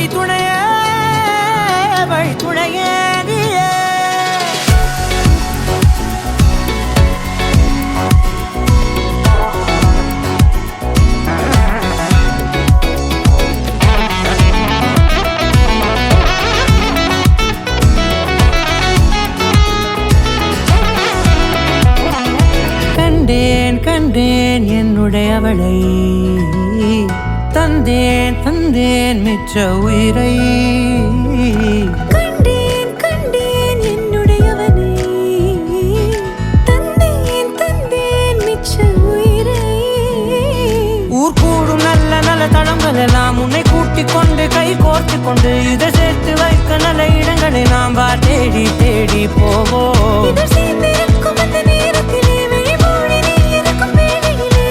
வழித்துணையே வழித்துணையே கண்டேன் கண்டேன் என்னுடையவளை தந்தேன் தந்தேன் மிச்ச உயிரை கண்டேன் கண்டேன் என்னுடையவனை தந்தேன் தந்தேன் மிச்ச உயிரை ஊர் கூடும் நல்ல நல்ல தளங்கள் எல்லாம் உன்னை கூட்டிக் கொண்டு கை கோர்த்து கொண்டு இதை சேர்த்து வைக்க நல்ல இடங்களை நாம் வா தேடி தேடி போவோம் இதழ் சேர்ந்திருக்கும் அந்த நேரத்திலே விழிமூடி நீ இருக்கும் வேளையிலே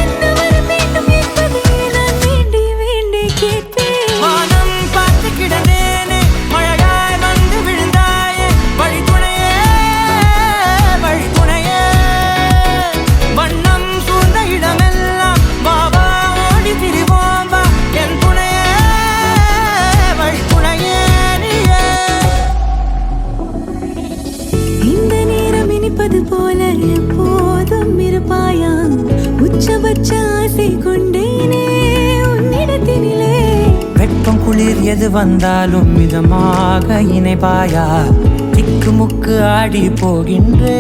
என்ன வர வேண்டும் என்பதை நான் வேண்டி வேண்டி கேட்பேன் வானம் பார்த்து கிடந்தேனே மழையாய் வந்து விழுந்தாயே வழித்துணையே வழித்துணையே வண்ணம் சூழ்ந்த இடமெல்லாம் பாபா ஓடி திரிவோம் வா என் துணையே வழித்துணையே நீயே இந்த நேரம் இனிப்பது போல எப்போதும் இருப்பாயா உச்சபட்ச ஆசை கொண்டேனே உன்னிடத்தினிலே வெப்பம் குளிர் எது வந்தாலும் மிதமாக இணைப்பாயா திக்கு முக்கு ஆடி போகின்றே